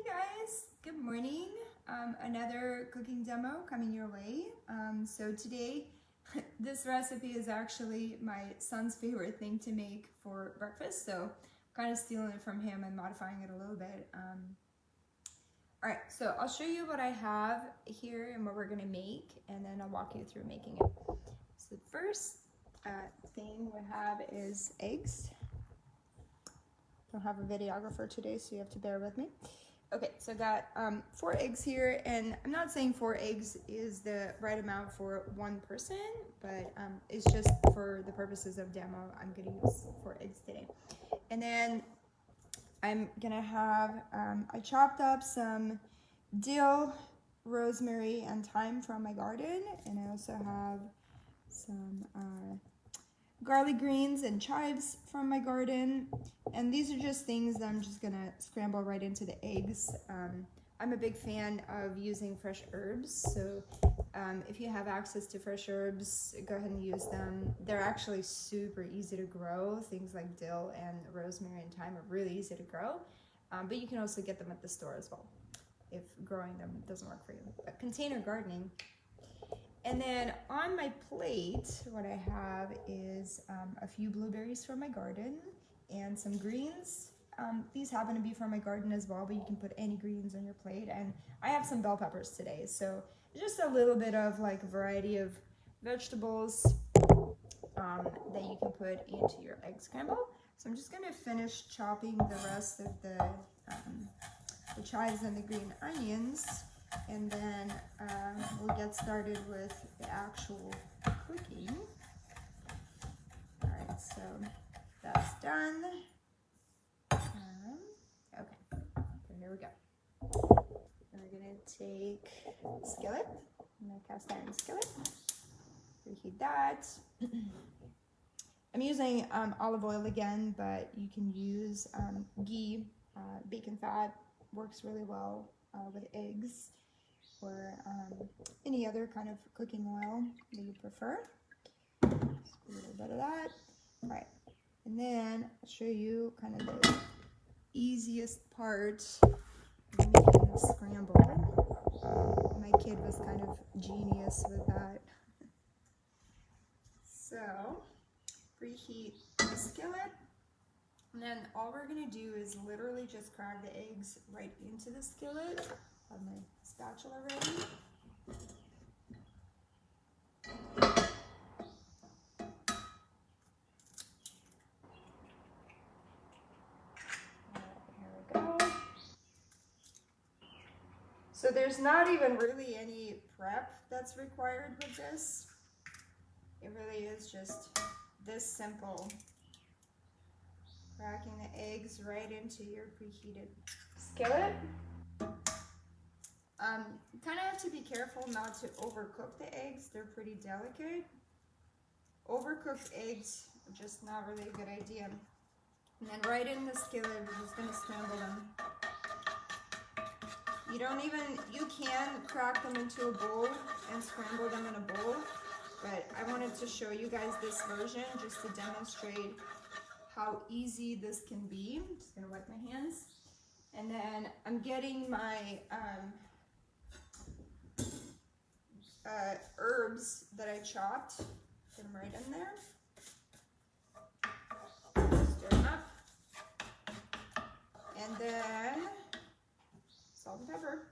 Guys, good morning. Another cooking demo coming your way. So today, this recipe is actually my son's favorite thing to make for breakfast. So I'm kind of stealing it from him and modifying it a little bit. All right, so I'll show you what I have here and what we're gonna make, and then I'll walk you through making it. So the first thing we have is eggs. Don't have a videographer today, so you have to bear with me. Okay, so I got 4 eggs here, and I'm not saying 4 eggs is the right amount for one person, but it's just for the purposes of demo, I'm gonna use 4 eggs today. And then I'm gonna have, I chopped up some dill, rosemary, and thyme from my garden, and I also have some garlic greens and chives from my garden, and these are just things that I'm just gonna scramble right into the eggs. I'm a big fan of using fresh herbs, so if you have access to fresh herbs, go ahead and use them. They're actually super easy to grow. Things like dill and rosemary and thyme are really easy to grow, but you can also get them at the store as well if growing them doesn't work for you. But container gardening. And then on my plate, what I have is a few blueberries from my garden and some greens. These happen to be from my garden as well, but you can put any greens on your plate. And I have some bell peppers today, so just a little bit of like a variety of vegetables that you can put into your egg scramble. So I'm just gonna finish chopping the rest of the chives and the green onions, and then we'll get started with the actual cooking. All right, so that's done. Okay, so here we go. We're gonna take a skillet, my cast iron skillet, reheat that. I'm using olive oil again, but you can use ghee, bacon fat, works really well with eggs, or any other kind of cooking oil that you prefer. Just a little bit of that. All right, and then I'll show you kind of the easiest part of making the scramble. My kid was kind of genius with that. So preheat the skillet, and then all we're gonna do is literally just crack the eggs right into the skillet. I have my spatula ready. Here we go. So there's not even really any prep that's required with this. It really is just this simple. Cracking the eggs right into your preheated skillet. You kind of have to be careful not to overcook the eggs. They're pretty delicate. Overcooked eggs are just not really a good idea. And then right in the skillet, we're just going to scramble them. You can crack them into a bowl and scramble them in a bowl, but I wanted to show you guys this version just to demonstrate how easy this can be. I'm just gonna wipe my hands. And then I'm getting my herbs that I chopped, put them right in there. Stir them up. And then salt and pepper.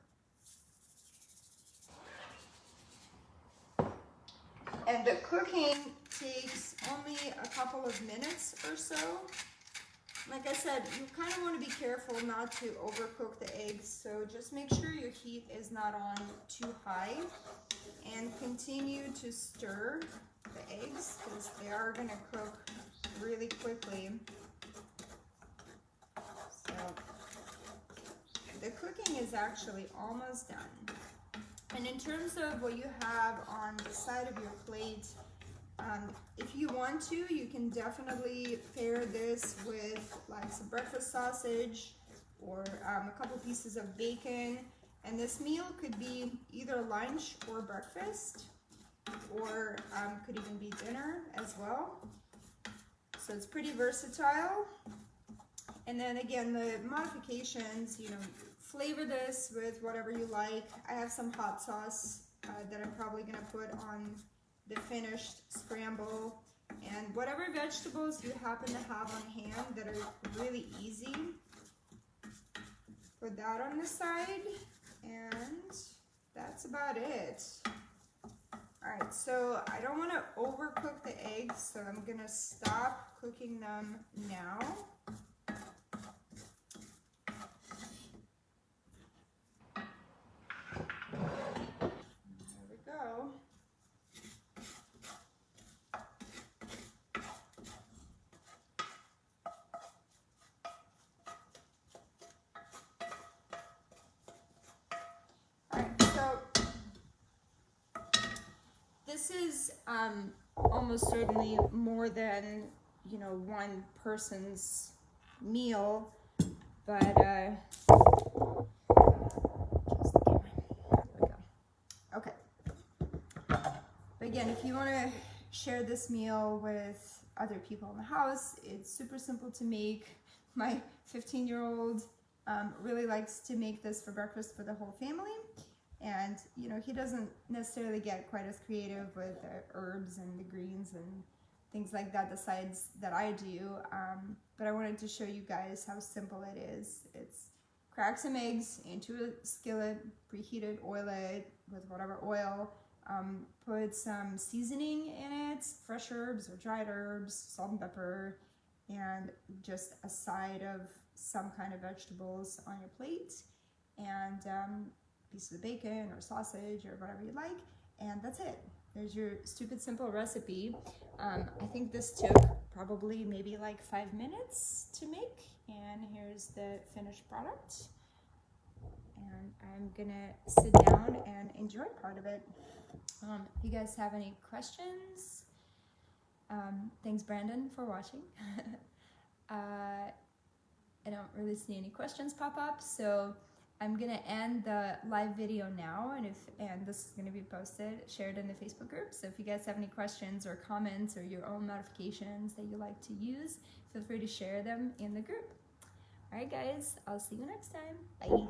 And the cooking takes only a couple of minutes or so. Like I said, you kind of want to be careful not to overcook the eggs, so just make sure your heat is not on too high, and continue to stir the eggs because they are going to cook really quickly. So the cooking is actually almost done. And in terms of what you have on the side of your plate, if you want to, you can definitely pair this with like some breakfast sausage or a couple pieces of bacon. And this meal could be either lunch or breakfast, or could even be dinner as well. So it's pretty versatile. And then again, the modifications, you know, flavor this with whatever you like. I have some hot sauce that I'm probably gonna put on the finished scramble, and whatever vegetables you happen to have on hand that are really easy, put that on the side, and that's about it. All right, so I don't want to overcook the eggs, so I'm gonna stop cooking them now. There we go. All right, so this is almost certainly more than, you know, one person's meal, but okay. But again, if you want to share this meal with other people in the house, it's super simple to make. My 15-year-old really likes to make this for breakfast for the whole family. And, you know, he doesn't necessarily get quite as creative with the herbs and the greens and things like that, the sides that I do. But I wanted to show you guys how simple it is. It's crack some eggs into a skillet, preheat it, oil it with whatever oil. Put some seasoning in it, fresh herbs or dried herbs, salt and pepper, and just a side of some kind of vegetables on your plate. And pieces of bacon or sausage or whatever you like, and that's it. There's your stupid simple recipe. I think this took probably maybe like 5 minutes to make, and here's the finished product. And I'm gonna sit down and enjoy part of it. If you guys have any questions, thanks Brandon for watching. I don't really see any questions pop up, so I'm gonna end the live video now, and this is gonna be posted, shared in the Facebook group. So if you guys have any questions or comments or your own modifications that you like to use, feel free to share them in the group. All right, guys, I'll see you next time. Bye.